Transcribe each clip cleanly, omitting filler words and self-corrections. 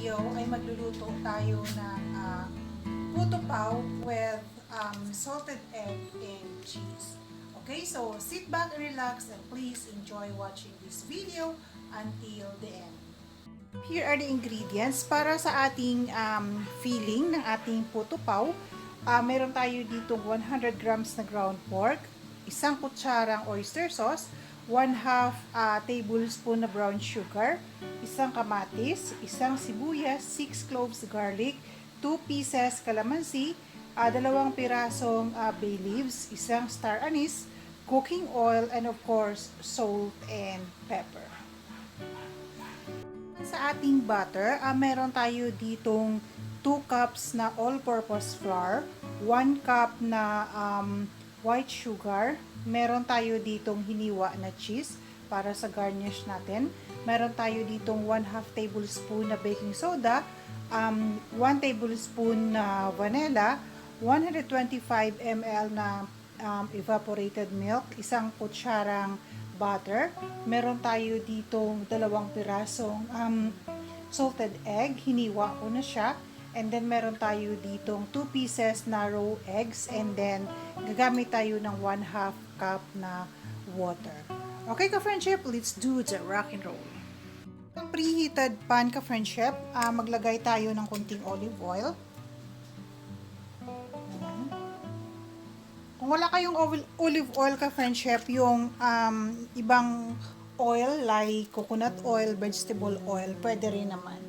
video ay magluluto tayo ng puto pao with salted egg and cheese. Okay, so sit back and relax and please enjoy watching this video until the end. Here are the ingredients para sa ating filling ng ating puto pao. Meron tayo dito 100 grams na ground pork, isang kutsarang oyster sauce, 1/2 tablespoon na brown sugar, isang kamatis, isang sibuyas, 6 cloves garlic, 2 pieces calamansi, 2 pirasong bay leaves, isang star anise, cooking oil, and of course, salt and pepper. Sa ating butter, meron tayo ditong 2 cups na all-purpose flour, 1 cup na white sugar, meron tayo ditong hiniwa na cheese para sa garnish natin, meron tayo ditong 1/2 tablespoon na baking soda, 1 tablespoon na vanilla, 125 ml na evaporated milk, isang kutsarang butter, meron tayo ditong 2 pirasong salted egg, hiniwa ko na siya, and then meron tayo ditong 2 pieces na raw eggs, and then gagamit tayo ng 1/2 cup na water. Okay ka-friendship, let's do the rock and roll. Ang preheated pan ka-friendship, maglagay tayo ng konting olive oil. Kung wala kayong olive oil ka-friendship, yung ibang oil like coconut oil, vegetable oil, pwede rin naman.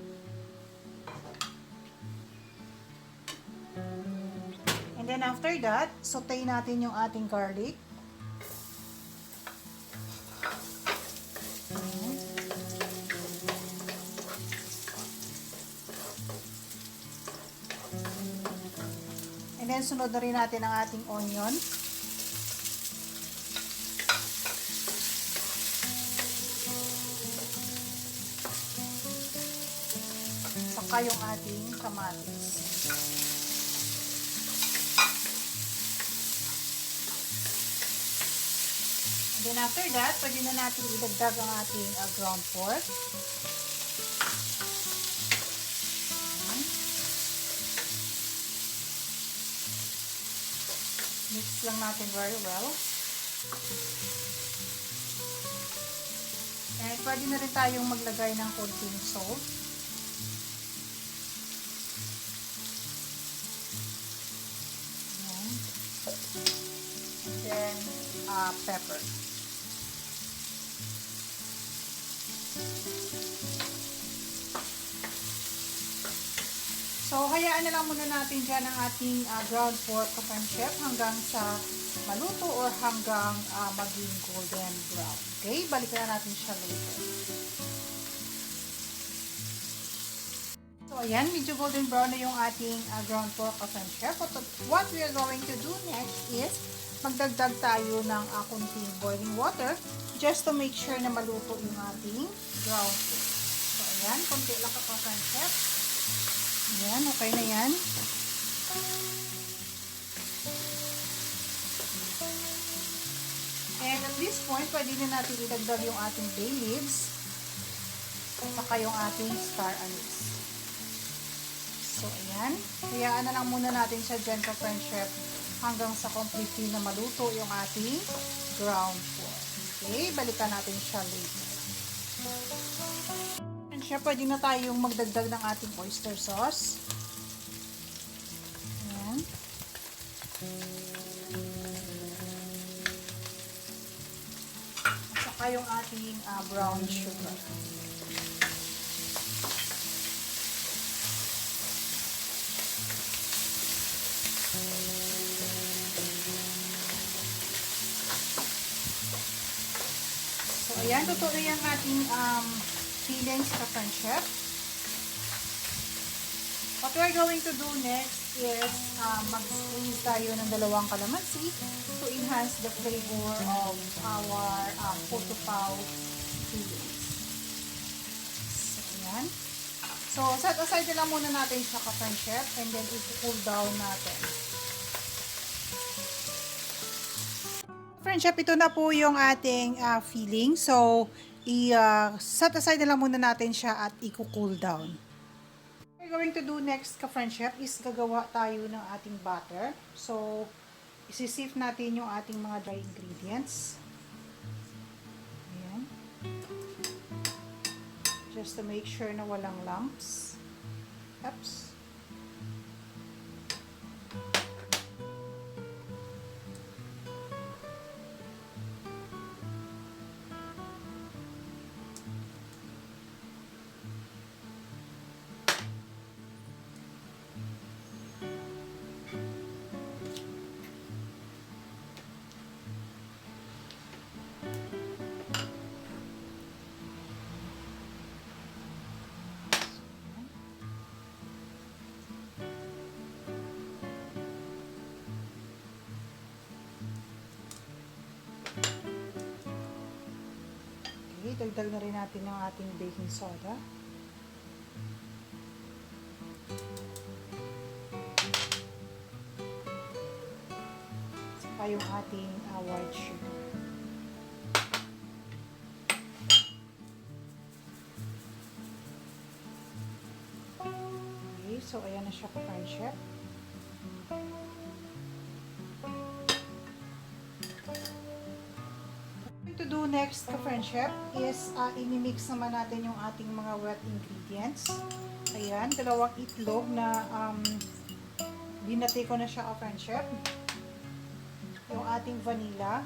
And then after that, saute natin yung ating garlic. And then sunod na rin natin ang ating onion. Saka yung ating kamatis. And then after that, pwede na natin idagdag ang ating ground pork. Mix lang natin very well. And pwede na rin tayong maglagay ng konting salt. And then pepper. So, hayaan na lang muna natin dyan ang ating ground pork ka-friendship hanggang sa maluto or hanggang maging golden brown. Okay? Balikan na natin siya later. So, ayan. Medyo golden brown na yung ating ground pork ka-friendship. What we are going to do next is magdagdag tayo ng kunting boiling water just to make sure na maluto yung ating ground pork. So, ayan. Kunti lang ka-friendship. Ayan, okay na yan. And at this point, pwede na natin idagdag yung ating bay leaves at saka yung ating star anise. So, ayan. Hayaan na lang muna natin siya dyan sa friendship hanggang sa completely na maluto yung ating ground pork. Okay, balikan natin siya later. Siya, pwede na tayong magdagdag ng ating oyster sauce. Ayan. At saka yung ating brown sugar. So, ayan. Totoo yung ating fillings ka-friendship. What we're going to do next is mag-squeeze tayo ng 2 calamansi to enhance the flavor of our puto pao fillings. So, ayan. So, set aside na lang muna natin siya ka-friendship and then i-cool down natin. Friendship, ito na po yung ating filling. So, i-set aside na lang muna natin siya at i-cool down. What we're going to do next, ka-friendship, is gagawa tayo ng ating butter. So, isi-sift natin yung ating mga dry ingredients. Ayan. Just to make sure na walang lumps. Oops. Okay, dagdag na rin natin ang ating baking soda. Saka yung ating white sugar. Okay, so ayan na siya, ka-friendship. To do next, ka-friendship, is imimix naman natin yung ating mga wet ingredients. Ayan, 2 itlog na binati ko na siya, ka-friendship. Yung ating vanilla.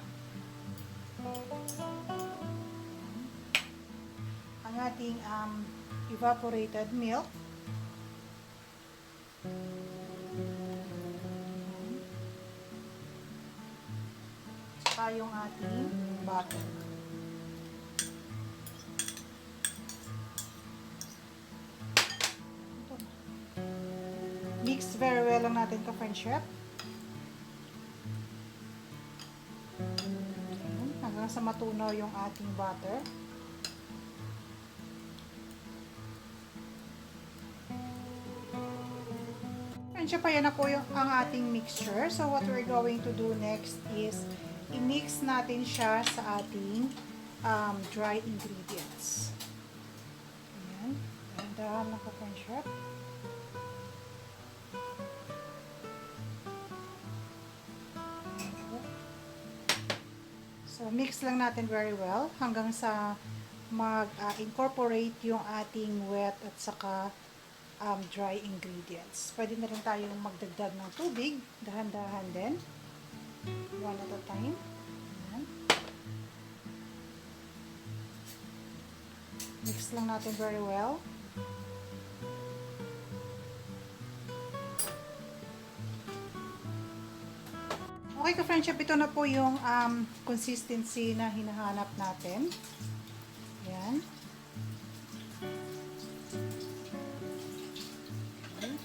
Ang ating evaporated milk. Saka yung ating butter. Mix very well lang natin, ka-friendship. Hanggang sa matunaw yung ating butter. Friendship, ayan na po ang ating mixture. So what we're going to do next is i-mix natin siya sa ating dry ingredients. Ayan. Ganda, ka-friendship. So, mix lang natin very well hanggang sa mag-incorporate yung ating wet at saka dry ingredients. Pwede na rin tayong magdagdag ng tubig, dahan-dahan din. One at a time. Ayan. Mix lang natin very well. Okay, ka-friendship, ito na po yung consistency na hinahanap natin. Ayan. Okay.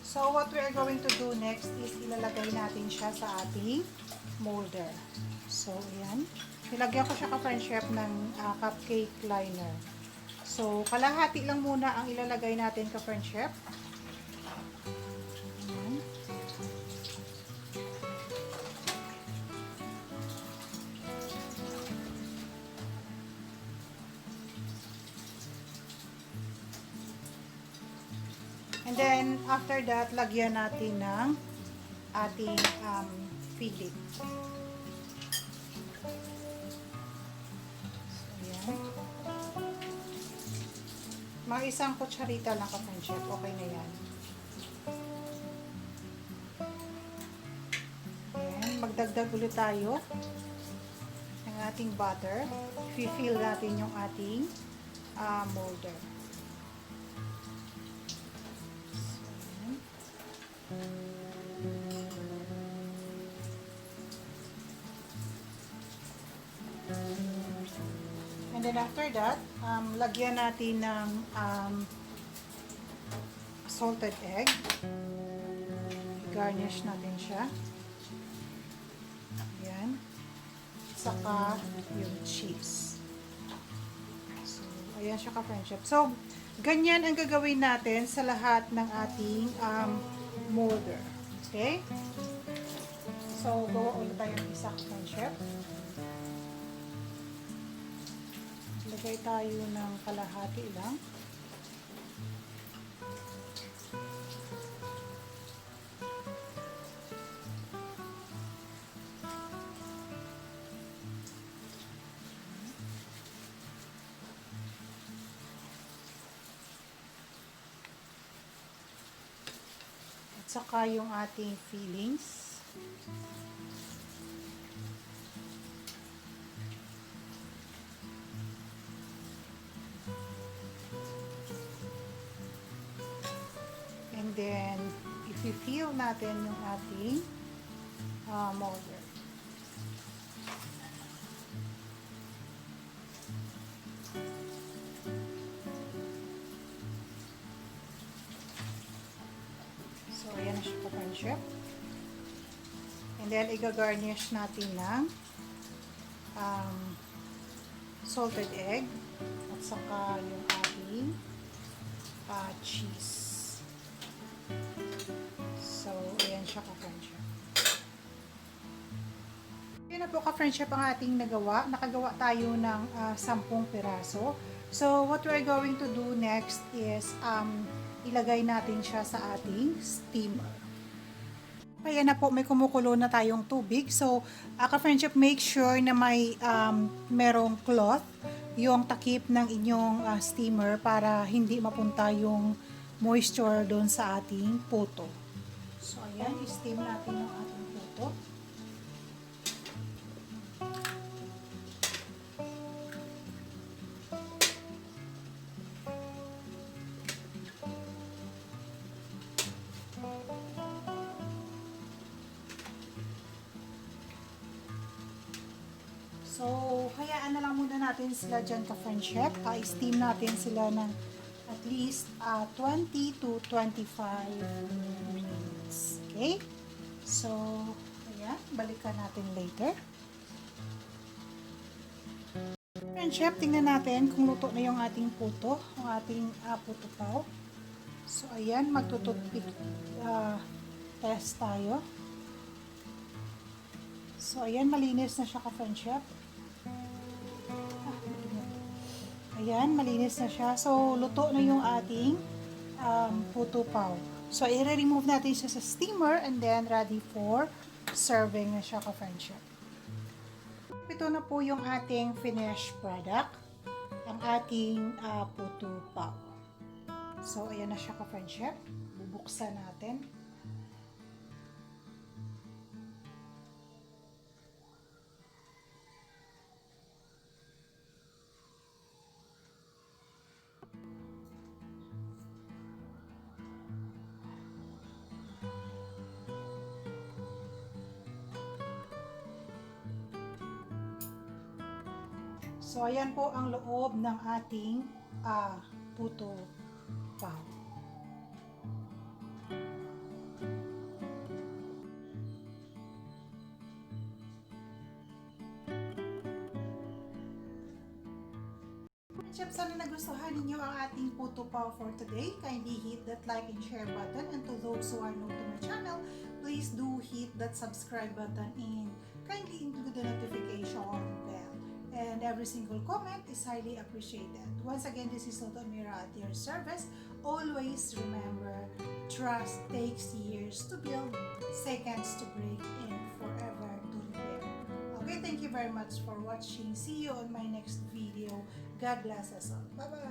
So, what we are going to do next is ilalagay natin siya sa ating molder. So, ayan. Nilagyan ko siya, ka-friendship, ng cupcake liner. So, kalahati lang muna ang ilalagay natin, ka-friendship. Ayan. And then, after that, lagyan natin ng ating filling. So, ayan. Mga isang kutsarita lang, ka-friendship. Okay na yan. Ayan. Magdagdag ulit tayo ng ating butter. I-fill natin yung ating molder. And then after that, lagyan natin ng salted egg. Garnish natin siya. Ayan. Saka yung cheese. So, ayan siya, ka-friendship. So, ganyan ang gagawin natin sa lahat ng ating molder. Okay? So, gawa ulit tayo ng isa ka-friendship. Lagay tayo ng kalahati lang. At saka yung ating fillings. And then, i-fill natin yung ating molder. So, ayan na siya po, friendship. And then, i-garnish natin ng salted egg at saka yung ating cheese. So, ayan siya ka-friendship. Ayan na po ka-friendship ang ating nagawa. Nakagawa tayo ng 10 piraso. So, what we're going to do next is ilagay natin siya sa ating steamer. Kaya na po, may kumukulo na tayong tubig. So, ka-friendship, make sure na may merong cloth, yung takip ng inyong steamer para hindi mapunta yung moisture doon sa ating puto. So, ayan, i-steam natin yung ating puto. So, hayaan na lang muna natin sila dyan ka-friendship. I-steam natin sila ng at least 20 to 25 minutes. Okay? So, ayan. Balikan natin later. Friendship, tingnan natin kung luto na yung ating puto. Yung ating puto pao. So, ayan. Magtututpick test tayo. So, ayan. Malinis na siya ka-friendship. Ayan, malinis na siya. So, luto na yung ating puto pao. So, i-remove natin siya sa steamer and then ready for serving na siya ka-friendship. Ito na po yung ating finished product. Ang ating puto pao. So, ayan na siya ka-friendship. Bubuksan natin. So, ayan po ang loob ng ating puto pao. Sana nagustuhan ninyo ang ating puto pao for today. Kindly hit that like and share button, and to those who are new to my channel, please do hit that subscribe button and kindly include the notification bell. And every single comment is highly appreciated. Once again, this is Mira at your service. Always remember, trust takes years to build, seconds to break, and forever to repair. Okay, thank you very much for watching. See you on my next video. God bless us all. Bye-bye!